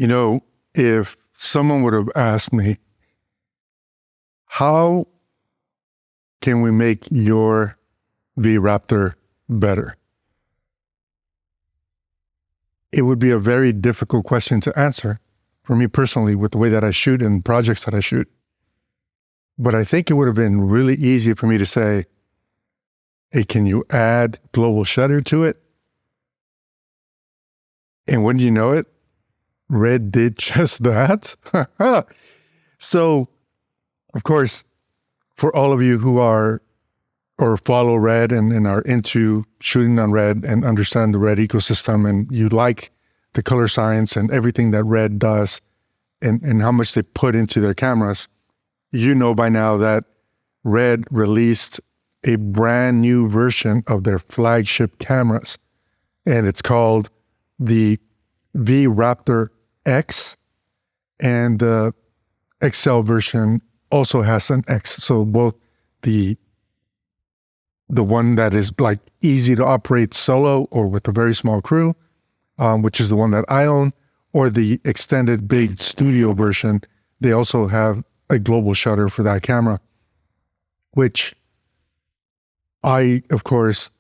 You know, if someone would have asked me, how can we make your V-Raptor better? It would be a very difficult question to answer for me personally with the way that I shoot and projects that I shoot. But I think it would have been really easy for me to say, hey, can you add global shutter to it? And wouldn't you know it, Red did just that. So, of course, for all of you who are or follow Red and are into shooting on Red and understand the Red ecosystem, and you like the color science and everything that Red does and how much they put into their cameras, you know by now that Red released a brand new version of their flagship cameras, and it's called the V-Raptor X, and the XL version also has an X. So both the one that is like easy to operate solo or with a very small crew, which is the one that I own, or the extended big studio version, they also have a global shutter for that camera, which I, of course,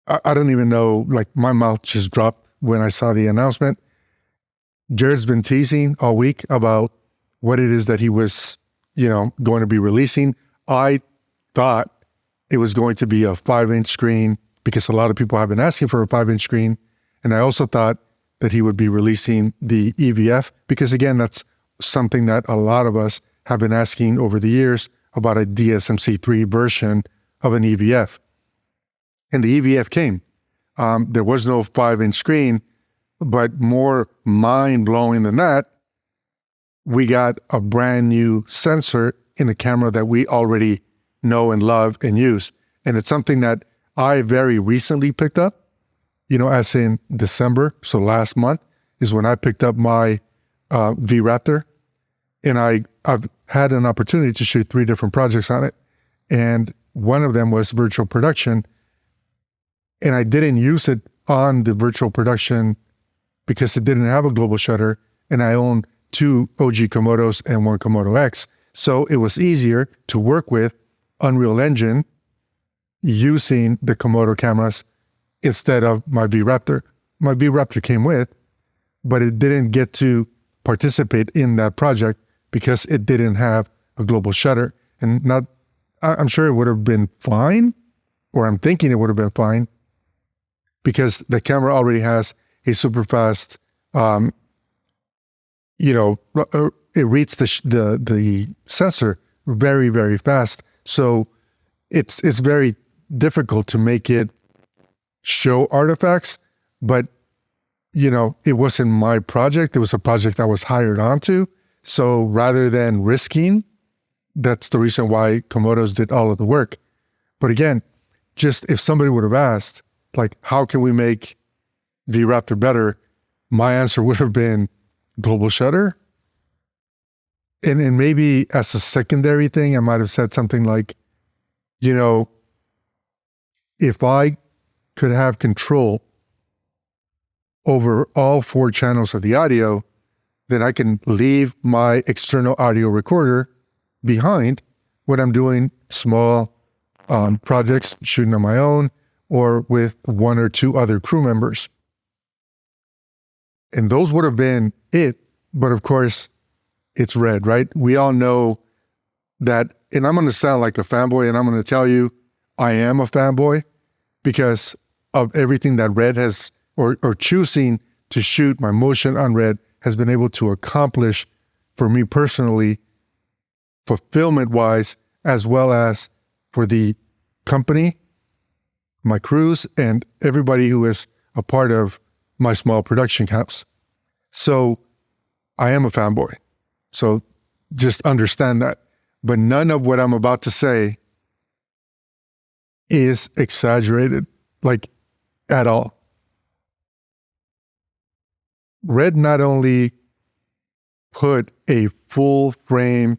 I don't even know, like my mouth just dropped when I saw the announcement. Jared's been teasing all week about what it is that he was, going to be releasing. I thought it was going to be a 5-inch screen because a lot of people have been asking for a 5-inch screen. And I also thought that he would be releasing the EVF because, again, that's something that a lot of us have been asking over the years about, a DSMC3 version of an EVF. And the EVF came. There was no 5-inch screen, but more mind-blowing than that, we got a brand new sensor in a camera that we already know and love and use. And it's something that I very recently picked up, as in December. So last month is when I picked up my V-Raptor, and I've had an opportunity to shoot 3 different projects on it. And one of them was virtual production. And I didn't use it on the virtual production because it didn't have a global shutter, and I own 2 OG Komodos and 1 Komodo X. So it was easier to work with Unreal Engine using the Komodo cameras instead of my V-Raptor. My V-Raptor came with, but it didn't get to participate in that project because it didn't have a global shutter. And I'm sure it would have been fine, or I'm thinking it would have been fine, because the camera already has a super fast, it reads the sensor very, very fast. So it's very difficult to make it show artifacts, but it wasn't my project. It was a project I was hired onto. So rather than risking, that's the reason why Komodos did all of the work. But again, just if somebody would have asked, like, how can we make V-Raptor better? My answer would have been global shutter. And maybe as a secondary thing, I might have said something like, if I could have control over all 4 channels of the audio, then I can leave my external audio recorder behind when I'm doing small projects, shooting on my own, or with 1 or 2 other crew members. And those would have been it. But of course, it's Red, right? We all know that, and I'm going to sound like a fanboy, and I'm going to tell you I am a fanboy because of everything that Red has, or choosing to shoot my motion on Red has been able to accomplish for me personally, fulfillment-wise, as well as for the company, my crews, and everybody who is a part of my small production house. So I am a fanboy. So just understand that. But none of what I'm about to say is exaggerated, like at all. Red not only put a full frame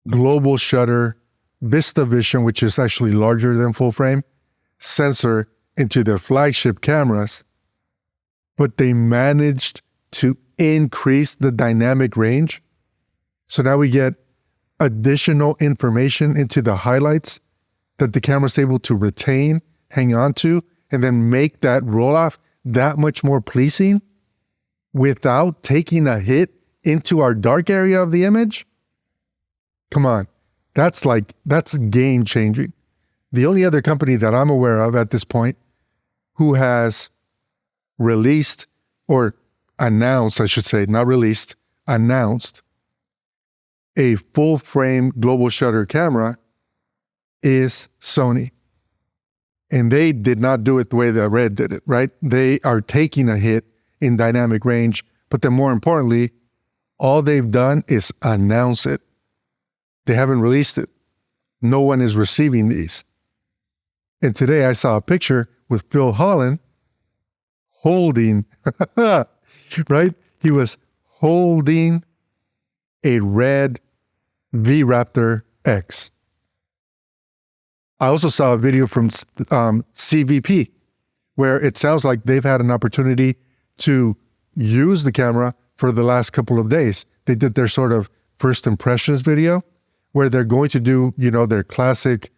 global shutter VistaVision, which is actually larger than full frame, sensor into their flagship cameras, but they managed to increase the dynamic range. So now we get additional information into the highlights that the camera's able to retain, hang on to, and then make that roll off that much more pleasing without taking a hit into our dark area of the image. Come on, that's game changing. The only other company that I'm aware of at this point who has released or announced, I should say, not released, announced a full frame global shutter camera is Sony. And they did not do it the way that Red did it, right? They are taking a hit in dynamic range, but then more importantly, all they've done is announce it. They haven't released it. No one is receiving these. And today I saw a picture with Phil Holland holding, right? He was holding a red V-Raptor X. I also saw a video from CVP where it sounds like they've had an opportunity to use the camera for the last couple of days. They did their sort of first impressions video where they're going to do, their classic,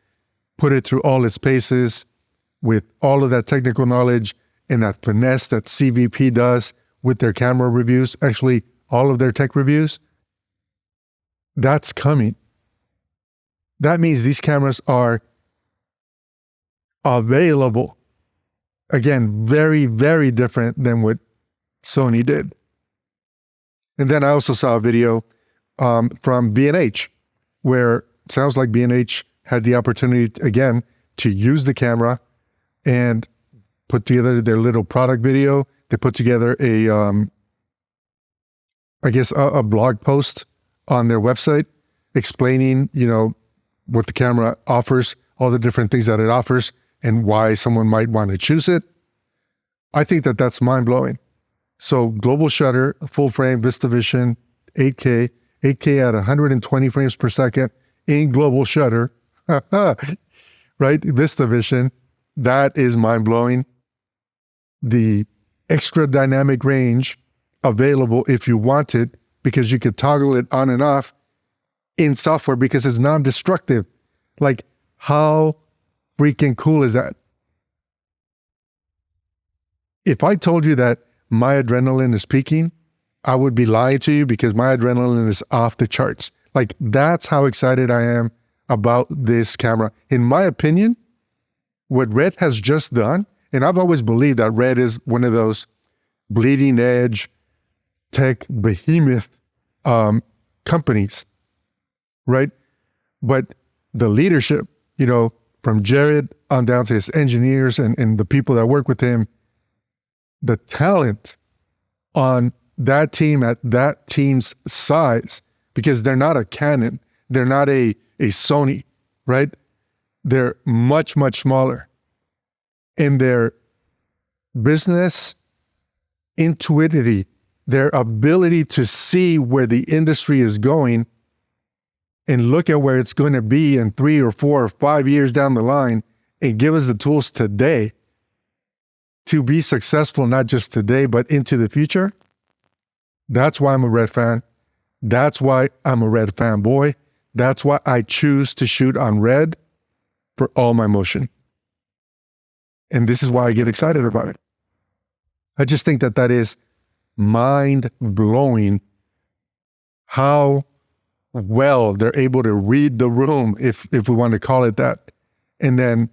put it through all its paces with all of that technical knowledge and that finesse that CVP does with their camera reviews, actually all of their tech reviews. That's coming. That means these cameras are available. Again, very, very different than what Sony did. And then I also saw a video from B&H where it sounds like B&H had the opportunity, again, to use the camera and put together their little product video. They put together a blog post on their website explaining, what the camera offers, all the different things that it offers, and why someone might want to choose it. I think that that's mind-blowing. So global shutter, full frame, VistaVision, 8K at 120 frames per second in global shutter, right? VistaVision, that is mind-blowing. The extra dynamic range available if you want it, because you could toggle it on and off in software because it's non-destructive. Like, how freaking cool is that? If I told you that my adrenaline is peaking, I would be lying to you because my adrenaline is off the charts. Like, that's how excited I am about this camera. In my opinion, what Red has just done, and I've always believed that Red is one of those bleeding edge tech behemoth companies, right? But the leadership, from Jared on down to his engineers and the people that work with him, the talent on that team at that team's size, because they're not a Canon, they're not a Sony, right? They're much, much smaller. And their business intuitivity, their ability to see where the industry is going and look at where it's going to be in 3 or 4 or 5 years down the line and give us the tools today to be successful, not just today, but into the future. That's why I'm a Red fan. That's why I'm a Red fanboy. That's why I choose to shoot on Red for all my motion. And this is why I get excited about it. I just think that that is mind-blowing how well they're able to read the room, if we want to call it that, and then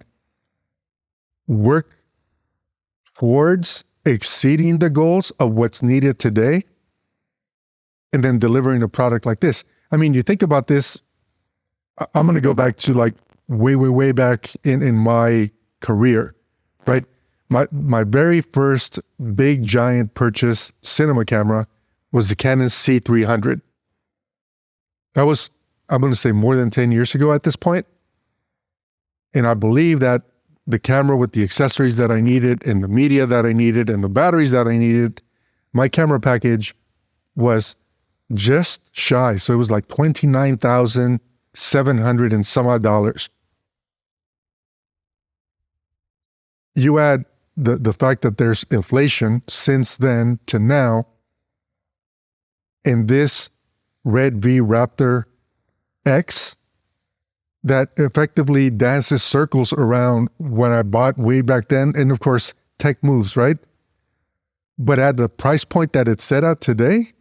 work towards exceeding the goals of what's needed today, and then delivering a product like this. I mean, you think about this, I'm going to go back to like way back in my career, right? My very first big giant purchase cinema camera was the Canon C300. That was, I'm going to say, more than 10 years ago at this point. And I believe that the camera with the accessories that I needed and the media that I needed and the batteries that I needed, my camera package was just shy. So it was like $29,700 and some odd dollars. You add the fact that there's inflation since then to now, in this Red V-Raptor X that effectively dances circles around what I bought way back then. And of course, tech moves, right? But at the price point that it's set at today,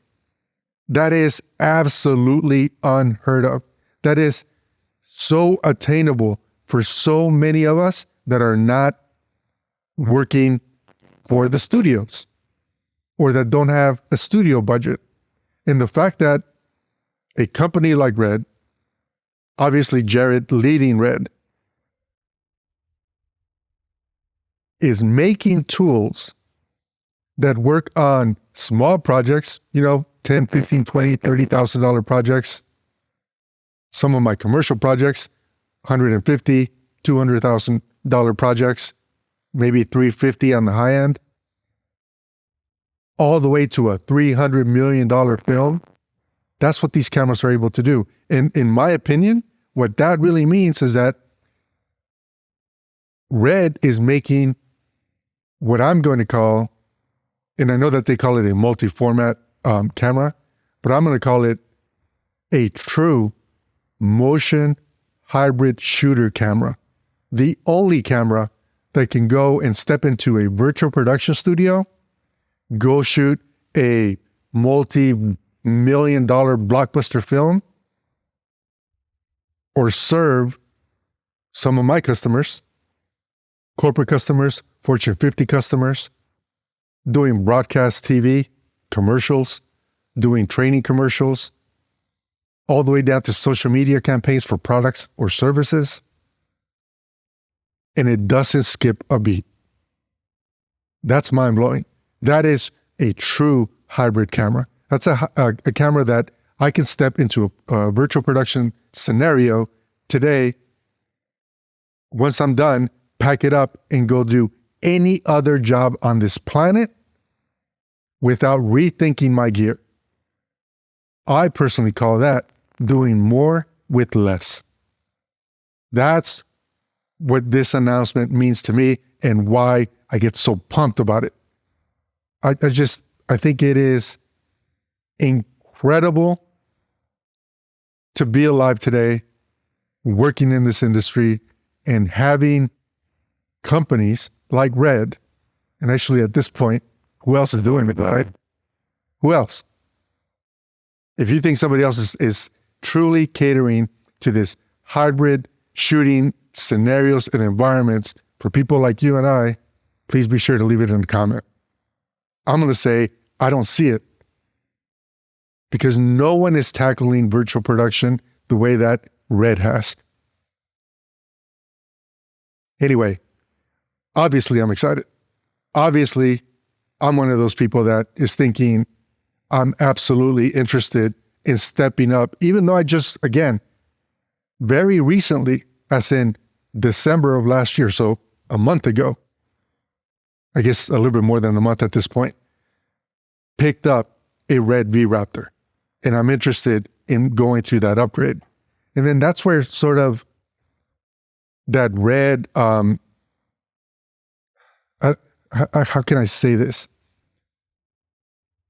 that is absolutely unheard of. That is so attainable for so many of us that are not working for the studios or that don't have a studio budget. And the fact that a company like Red, obviously Jared leading Red, is making tools that work on small projects, $10, $15, $20, $30,000 projects. Some of my commercial projects, $150,000, $200,000 projects, maybe $350,000 on the high end, all the way to a $300 million film. That's what these cameras are able to do. And in my opinion, what that really means is that Red is making what I'm going to call, and I know that they call it a multi-format camera, but I'm going to call it a true motion hybrid shooter camera. The only camera that can go and step into a virtual production studio, go shoot a multi-million-dollar blockbuster film, or serve some of my customers, corporate customers, Fortune 50 customers, doing broadcast TV, commercials, doing training commercials, all the way down to social media campaigns for products or services. And it doesn't skip a beat. That's mind-blowing. That is a true hybrid camera. That's a camera that I can step into a virtual production scenario today. Once I'm done, pack it up and go do any other job on this planet without rethinking my gear. I personally call that doing more with less. That's what this announcement means to me and why I get so pumped about it. I think it is incredible to be alive today, working in this industry, and having companies like Red, and actually at this point, who else is doing it, right? Who else? If you think somebody else is truly catering to this hybrid shooting scenarios and environments for people like you and I, please be sure to leave it in the comment. I'm going to say, I don't see it, because no one is tackling virtual production the way that Red has. Anyway, obviously I'm excited. Obviously, I'm one of those people that is thinking I'm absolutely interested in stepping up, even though I just, again, very recently, as in December of last year, so a month ago, I guess a little bit more than a month at this point, picked up a Red V-Raptor. And I'm interested in going through that upgrade. And then that's where sort of that Red, how can I say this?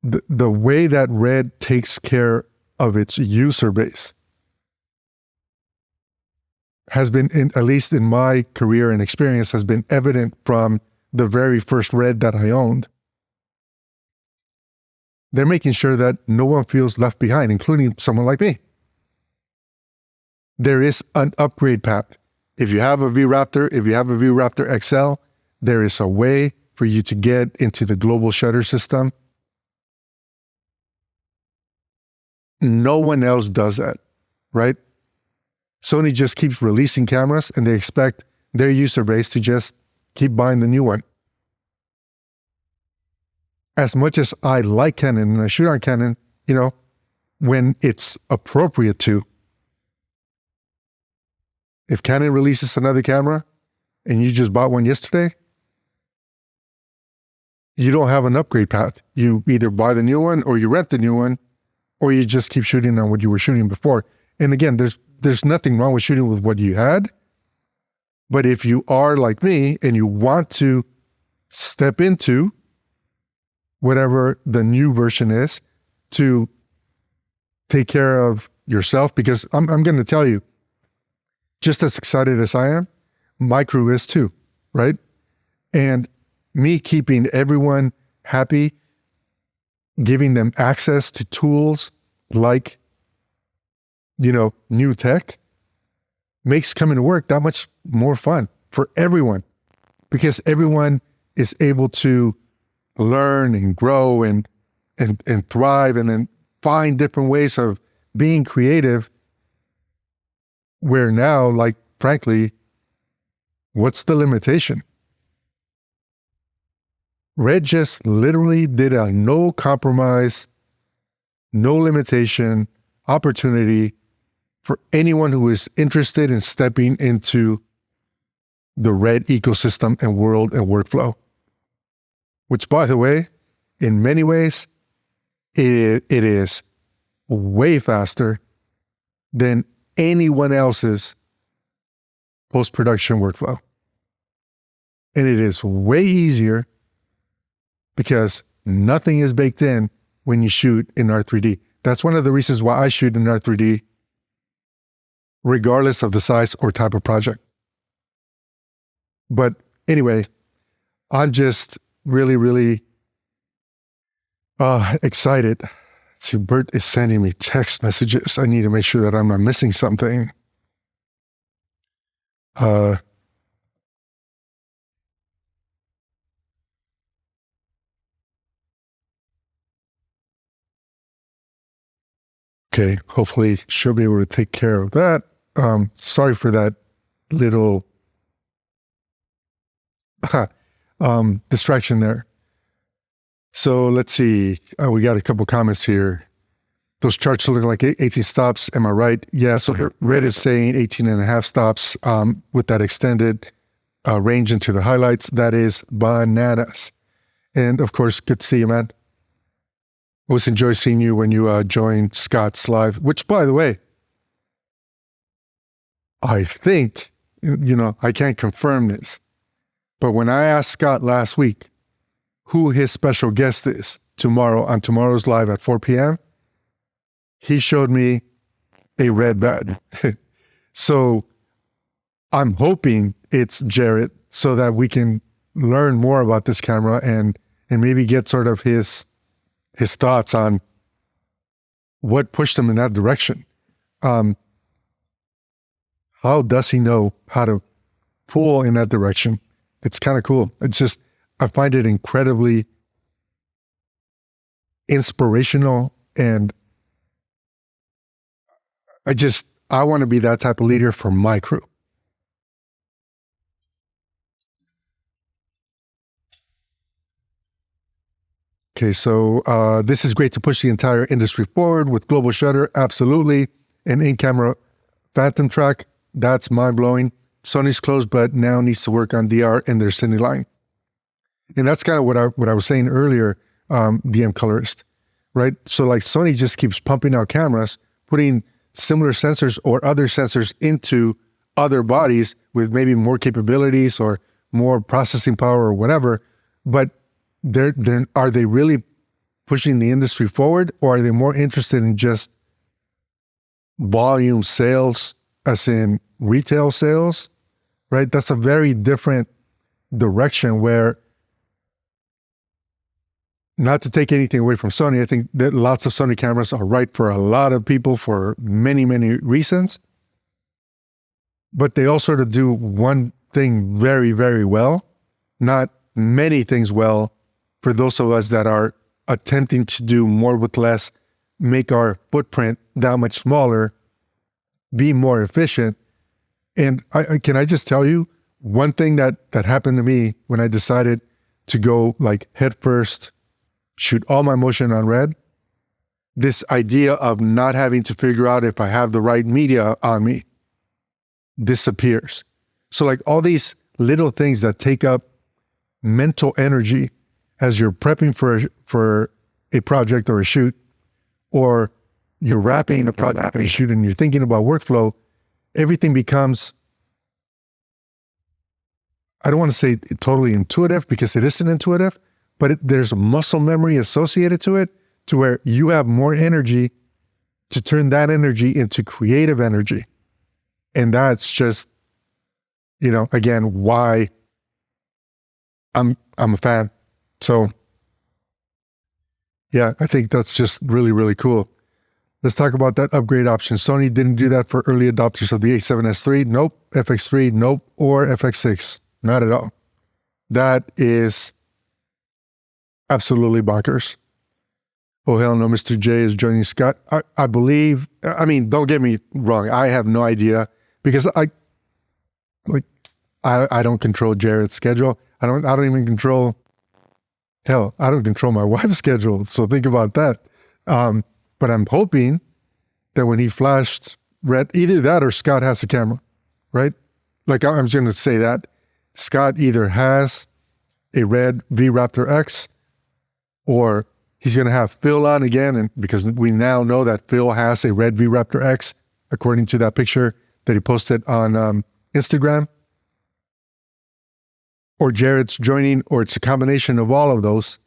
The way that Red takes care of its user base has been, at least in my career and experience, has been evident from the very first Red that I owned. They're making sure that no one feels left behind, including someone like me. There is an upgrade path. If you have a V-Raptor, if you have a V-Raptor XL, there is a way for you to get into the global shutter system. No one else does that, right? Sony just keeps releasing cameras and they expect their user base to just keep buying the new one. As much as I like Canon and I shoot on Canon, when it's appropriate to. If Canon releases another camera and you just bought one yesterday, you don't have an upgrade path. You either buy the new one or you rent the new one, or you just keep shooting on what you were shooting before. And again, there's nothing wrong with shooting with what you had. But if you are like me and you want to step into whatever the new version is to take care of yourself, because I'm going to tell you, just as excited as I am, my crew is too, right? And me keeping everyone happy, giving them access to tools like, new tech, makes coming to work that much more fun for everyone, because everyone is able to learn and grow and thrive, and then find different ways of being creative, where now, like, frankly, what's the limitation? Red just literally did a no compromise, no limitation opportunity for anyone who is interested in stepping into the Red ecosystem and world and workflow, which, by the way, in many ways, it is way faster than anyone else's post-production workflow. And it is way easier because nothing is baked in when you shoot in R3D. That's one of the reasons why I shoot in R3D, regardless of the size or type of project. But anyway, I'm just really, really excited. See, Bert is sending me text messages. I need to make sure that I'm not missing something. Okay, hopefully she'll be able to take care of that. Sorry for that little distraction there. So let's see. We got a couple comments here. Those charts look like 18 stops. Am I right? Yeah, so Red is saying 18 and a half stops with that extended range into the highlights. That is bananas. And of course, good to see you, man. Always enjoy seeing you when you join Scott's live, which, by the way, I think, I can't confirm this, but when I asked Scott last week who his special guest is on tomorrow's live at 4 p.m., he showed me a red badge. So I'm hoping it's Jarrett, so that we can learn more about this camera and maybe get sort of his thoughts on what pushed him in that direction. How does he know how to pull in that direction? It's kind of cool. I find it incredibly inspirational, and I want to be that type of leader for my crew. Okay, so this is great to push the entire industry forward with global shutter, absolutely. And in-camera phantom track, that's mind-blowing. Sony's closed, but now needs to work on DR in their Cine line. And that's kind of what I was saying earlier, DM Colorist, right? So like Sony just keeps pumping out cameras, putting similar sensors or other sensors into other bodies with maybe more capabilities or more processing power or whatever, but are they really pushing the industry forward, or are they more interested in just volume sales, as in retail sales, right? That's a very different direction where, not to take anything away from Sony, I think that lots of Sony cameras are right for a lot of people for many, many reasons, but they all sort of do one thing very, very well, not many things well, for those of us that are attempting to do more with less, make our footprint that much smaller, be more efficient. And can I just tell you one thing that happened to me when I decided to go like head first, shoot all my motion on red? This idea of not having to figure out if I have the right media on me disappears. So like all these little things that take up mental energy as you're prepping for a project or a shoot, or you're wrapping a project and shoot and you're thinking about workflow, everything becomes, I don't want to say totally intuitive because it isn't intuitive, but there's a muscle memory associated to it, to where you have more energy to turn that energy into creative energy. And that's just, again, why I'm a fan. So yeah, I think that's just really, really cool. Let's talk about that upgrade option. Sony didn't do that for early adopters of the a7S III. Nope. FX3, nope. Or FX6. Not at all. That is absolutely bonkers. Oh, hell no, Mr. J is joining Scott. I believe, don't get me wrong. I have no idea because I don't control Jared's schedule. I don't even control, I don't control my wife's schedule. So think about that. But I'm hoping that when he flashed red, either that or Scott has a camera, right? Like I'm just going to say that Scott either has a red V-Raptor X or he's going to have Phil on again. And because we now know that Phil has a red V-Raptor X, according to that picture that he posted on Instagram. Or Jared's joining, or it's a combination of all of those.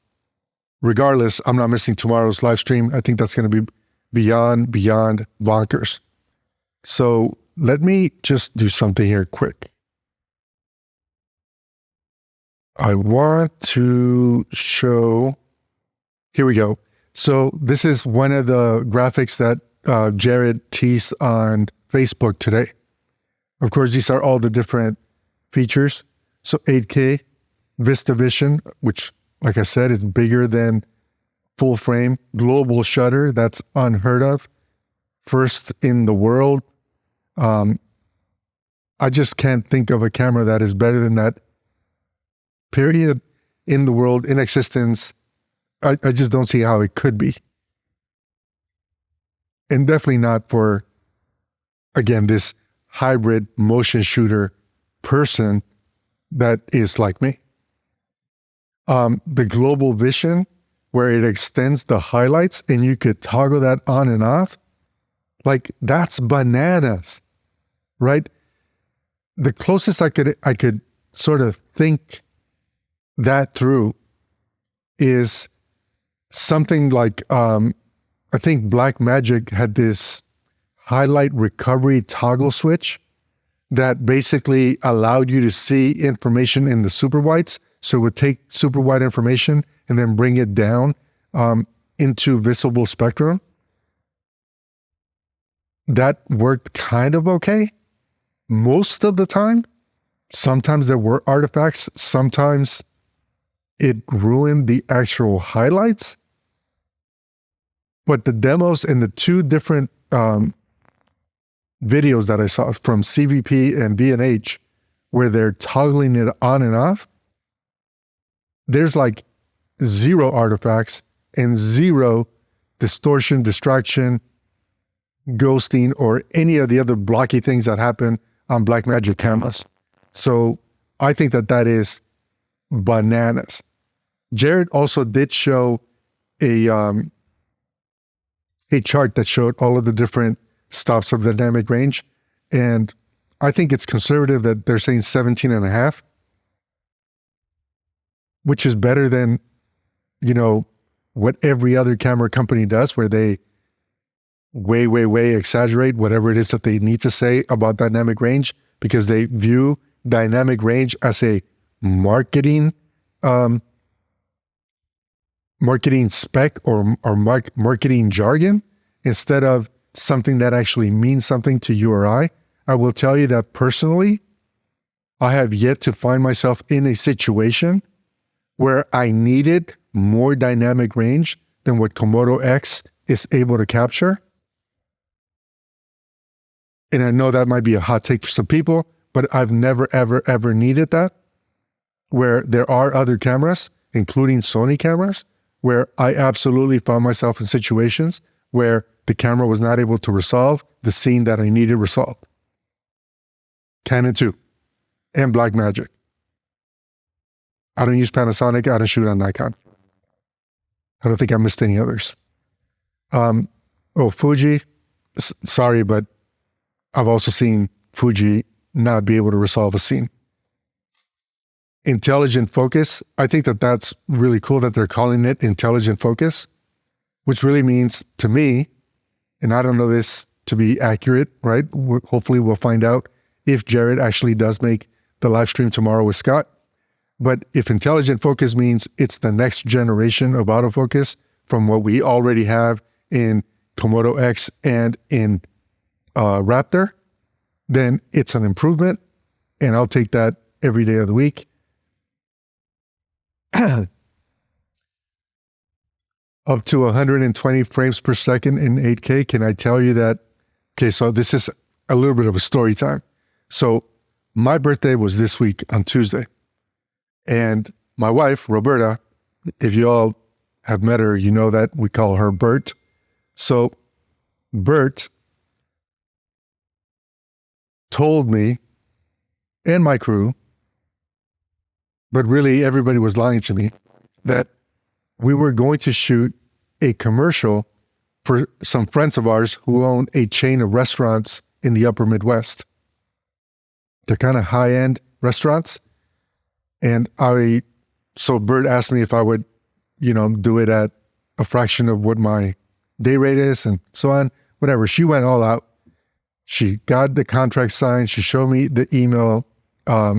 Regardless, I'm not missing tomorrow's live stream. I think that's going to be beyond bonkers. So let me just do something here quick. I want to show, here we go. So this is one of the graphics that Jared teased on Facebook today. Of course, these are all the different features. So 8K, VistaVision, which, like I said, is bigger than full frame, global shutter, that's unheard of, first in the world. I just can't think of a camera that is better than that, period, in the world, in existence. I just don't see how it could be. And definitely not for, again, this hybrid motion shooter person that is like me. The global vision, where it extends the highlights and you could toggle that on and off, like that's bananas, right? The closest I could sort of think that through is something like, I think Blackmagic had this highlight recovery toggle switch that basically allowed you to see information in the super whites. So it would take super wide information and then bring it down into visible spectrum. That worked kind of okay most of the time. Sometimes there were artifacts. Sometimes it ruined the actual highlights. But the demos and the two different videos that I saw from CVP and B&H, where they're toggling it on and off, there's like zero artifacts and zero distortion, distraction, ghosting, or any of the other blocky things that happen on Blackmagic cameras. So I think that is bananas. Jared also did show a chart that showed all of the different stops of the dynamic range. And I think it's conservative that they're saying 17.5, which is better than, what every other camera company does, where they way exaggerate whatever it is that they need to say about dynamic range, because they view dynamic range as a marketing spec or marketing jargon instead of something that actually means something to you or I. I will tell you that personally, I have yet to find myself in a situation where I needed more dynamic range than what Komodo X is able to capture. And I know that might be a hot take for some people, but I've never, ever needed that, where there are other cameras, including Sony cameras, where I absolutely found myself in situations where the camera was not able to resolve the scene that I needed resolved. Canon 2 and Blackmagic. I don't use Panasonic. I don't shoot on Nikon. I don't think I missed any others. Fuji. Sorry, but I've also seen Fuji not be able to resolve a scene. Intelligent focus. I think that's really cool that they're calling it intelligent focus, which really means to me and I don't know this to be accurate, right? Hopefully we'll find out if Jared actually does make the live stream tomorrow with Scott. But if intelligent focus means it's the next generation of autofocus from what we already have in Komodo X and in Raptor, then it's an improvement, and I'll take that every day of the week. Up to 120 frames per second in 8K. Can I tell you that? Okay, so this is a little bit of a story time. So my birthday was this week on Tuesday. And my wife, Roberta, if you all have met her, you know that we call her Bert. So Bert told me and my crew, but really everybody was lying to me, that we were going to shoot a commercial for some friends of ours who own a chain of restaurants in the upper Midwest. They're kind of high-end restaurants. And so Bert asked me if I would, do it at a fraction of what my day rate is and so on, whatever. She went all out. She got the contract signed. She showed me the email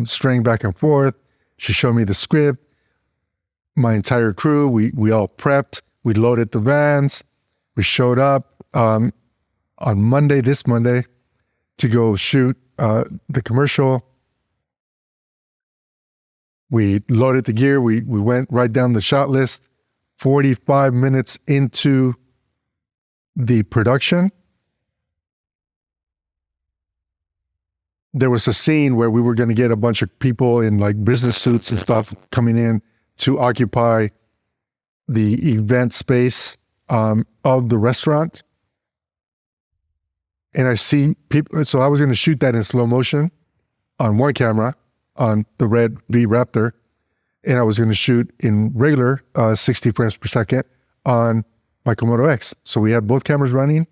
string back and forth. She showed me the script. My entire crew, we all prepped. We loaded the vans. We showed up on this Monday, to go shoot the commercial. We loaded the gear. We went right down the shot list. 45 minutes into the production, there was a scene where we were going to get a bunch of people in like business suits and stuff coming in to occupy the event space of the restaurant. And I see people, so I was going to shoot that in slow motion on one camera, on the red V-Raptor, and I was going to shoot in regular 60 frames per second on my Komodo X. So we had both cameras running.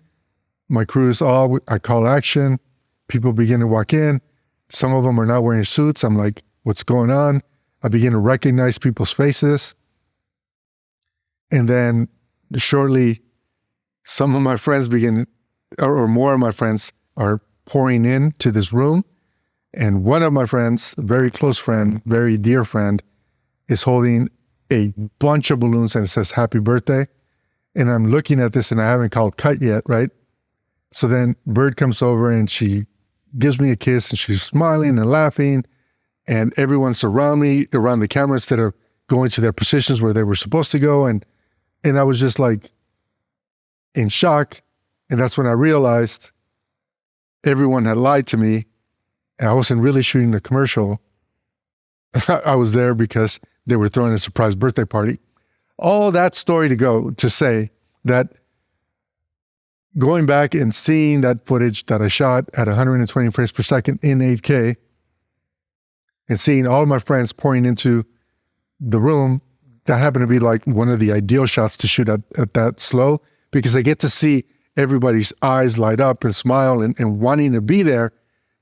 My crew is I call action. People begin to walk in. Some of them are not wearing suits. I'm like, what's going on? I begin to recognize people's faces. And then shortly, some of my friends or more of my friends are pouring into this room. And one of my friends, a very close friend, very dear friend, is holding a bunch of balloons and it says, "Happy birthday." And I'm looking at this and I haven't called cut yet, right? So then Bird comes over and she gives me a kiss and she's smiling and laughing, and everyone's around me, around the camera, instead of going to their positions where they were supposed to go. And I was just like in shock. And that's when I realized everyone had lied to me. And I wasn't really shooting the commercial. I was there because they were throwing a surprise birthday party. All that story to say that going back and seeing that footage that I shot at 120 frames per second in 8K and seeing all of my friends pouring into the room, that happened to be like one of the ideal shots to shoot at that slow, because I get to see everybody's eyes light up and smile and wanting to be there.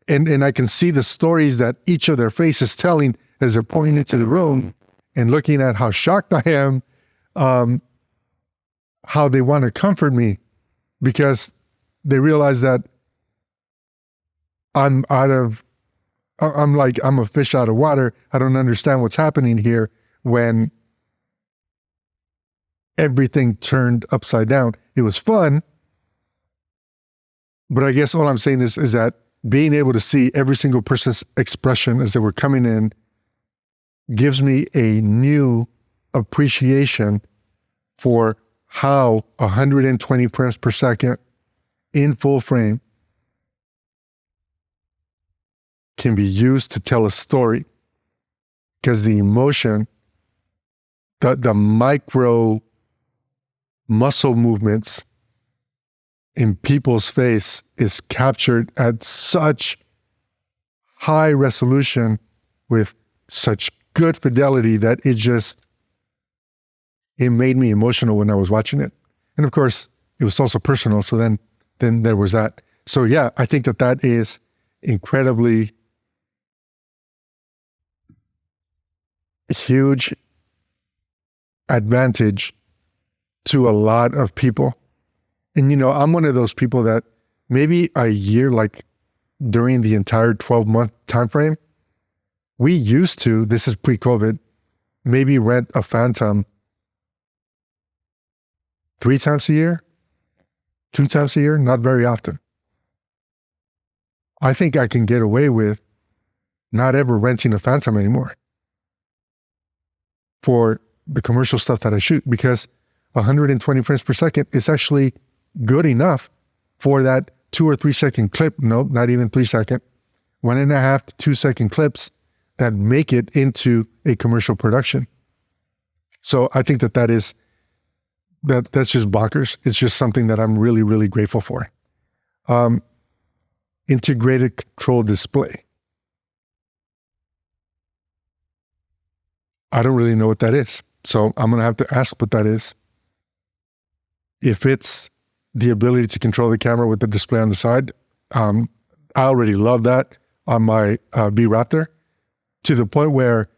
And I can see the stories that each of their faces is telling as they're pointing into the room and looking at how shocked I am, how they want to comfort me, because they realize that I'm a fish out of water. I don't understand what's happening here when everything turned upside down. It was fun, but I guess all I'm saying is that being able to see every single person's expression as they were coming in gives me a new appreciation for how 120 frames per second in full frame can be used to tell a story. Because the emotion, the micro muscle movements in people's face is captured at such high resolution with such good fidelity that it made me emotional when I was watching it. And of course, it was also personal. So then there was that. So yeah, I think that is incredibly huge advantage to a lot of people. And, I'm one of those people that maybe a year, like during the entire 12-month time frame, we used to, this is pre-COVID, maybe rent a Phantom 3 times a year, 2 times a year, not very often. I think I can get away with not ever renting a Phantom anymore for the commercial stuff that I shoot, because 120 frames per second is actually good enough for that 2 or 3 second clip. Nope, not even 3 second, 1.5 to 2 second clips that make it into a commercial production. So I think that's just bonkers. It's just something that I'm really, really grateful for. Integrated control display. I don't really know what that is. So I'm going to have to ask what that is. If it's the ability to control the camera with the display on the side, I already love that on my V-Raptor, to the point where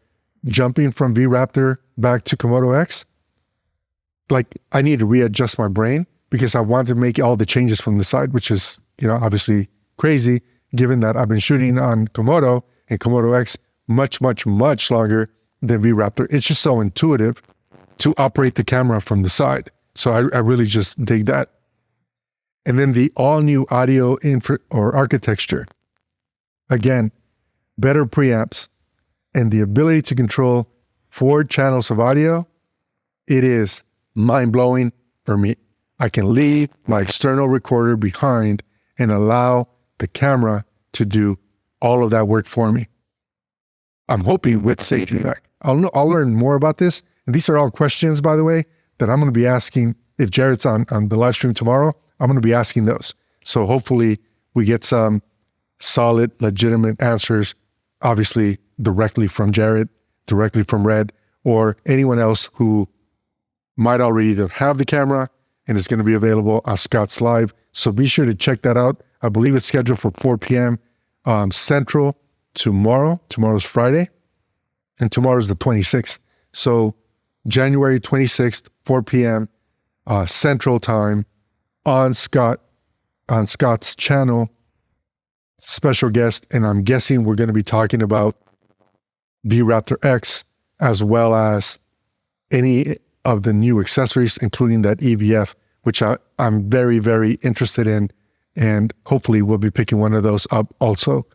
jumping from V-Raptor back to Komodo X, like I need to readjust my brain because I want to make all the changes from the side, which is, obviously crazy given that I've been shooting on Komodo and Komodo X much, much, much longer than V-Raptor. It's just so intuitive to operate the camera from the side. So I really just dig that. And then the all new audio architecture. Again, better preamps and the ability to control 4 channels of audio. It is mind-blowing for me. I can leave my external recorder behind and allow the camera to do all of that work for me. I'm hoping with Sage Back. I'll learn more about this. And these are all questions, by the way, that I'm going to be asking. If Jared's on the live stream tomorrow, I'm going to be asking those. So hopefully we get some solid, legitimate answers, obviously directly from Jared, directly from Red, or anyone else who might already either have the camera and is going to be available on Scott's Live. So be sure to check that out. I believe it's scheduled for 4 p.m. Central tomorrow. Tomorrow's Friday, and tomorrow's the 26th. So January 26th, 4 p.m. Central Time on Scott's channel. Special guest, and I'm guessing we're going to be talking about V-Raptor X as well as any of the new accessories, including that EVF, which I'm very, very interested in, and hopefully we'll be picking one of those up also.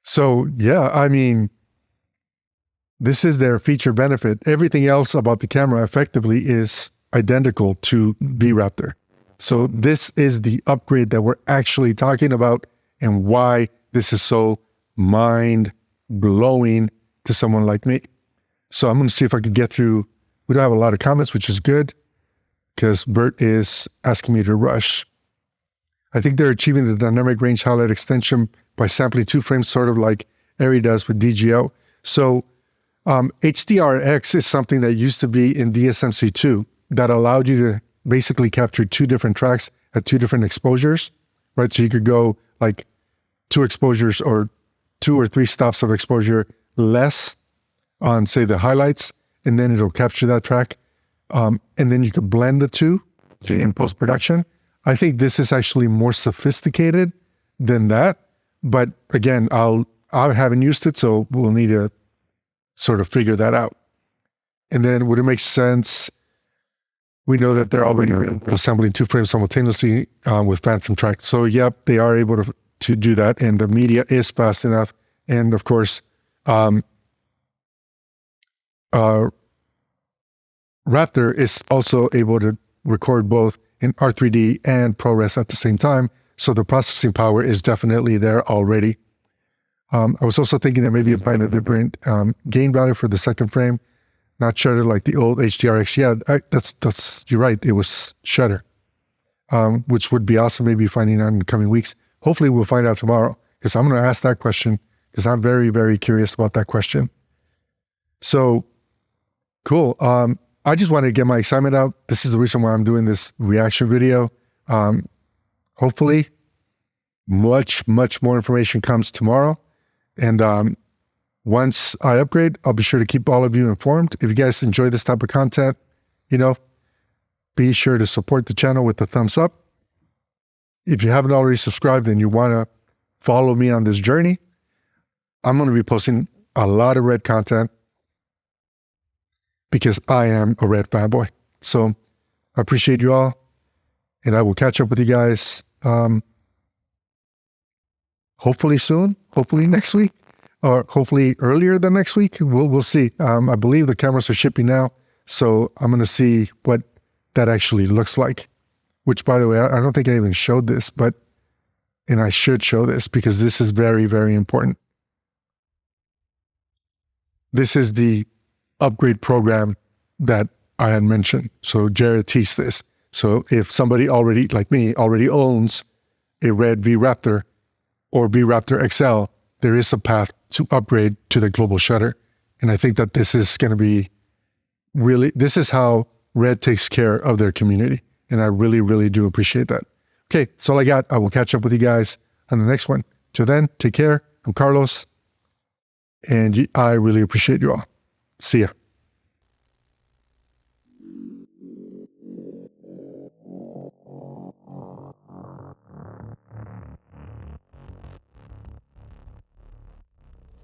So yeah, I mean, this is their feature benefit. Everything else about the camera effectively is identical to V-Raptor. So this is the upgrade that we're actually talking about and why this is so mind-blowing to someone like me. So I'm going to see if I can get through. We don't have a lot of comments, which is good because Bert is asking me to rush. I think they're achieving the dynamic range highlight extension by sampling 2 frames, sort of like Arri does with DGO. So HDR-X is something that used to be in DSMC2 that allowed you to basically capture 2 different tracks at 2 different exposures, right? So you could go like 2 exposures or 2 or 3 stops of exposure less on, say, the highlights, and then it'll capture that track. And then you could blend the 2 in post-production. I think this is actually more sophisticated than that. But again, I haven't used it, so we'll need to sort of figure that out. And then would it make sense? We know that they're already assembling 2 frames simultaneously with Phantom tracks. So yep, they are able to do that, and the media is fast enough. And of course, Raptor is also able to record both in R3D and ProRes at the same time. So the processing power is definitely there already. I was also thinking that maybe you find a different gain value for the second frame, not shutter like the old HDR-X. Yeah, that's you're right. It was shutter, which would be awesome. Maybe finding out in the coming weeks. Hopefully we'll find out tomorrow, because I'm going to ask that question because I'm very, very curious about that question. So cool. I just wanted to get my excitement out. This is the reason why I'm doing this reaction video. Hopefully much, much more information comes tomorrow. And once I upgrade, I'll be sure to keep all of you informed. If you guys enjoy this type of content, Be sure to support the channel with a thumbs up. If you haven't already subscribed and you want to follow me on this journey, I'm going to be posting a lot of Red content because I am a Red fanboy. So I appreciate you all, and I will catch up with you guys hopefully soon, hopefully next week, or hopefully earlier than next week. We'll see. I believe the cameras are shipping now, so I'm going to see what that actually looks like. Which, by the way, I don't think I even showed this, and I should show this because this is very, very important. This is the upgrade program that I had mentioned. So Jared teased this. So if somebody already, like me, already owns a Red V-Raptor or V-Raptor XL, there is a path to upgrade to the global shutter. And I think that this is going to be really, this is how Red takes care of their community. And I really, really do appreciate that. Okay, that's all I got. I will catch up with you guys on the next one. Till then, take care. I'm Carlos, and I really appreciate you all. See ya.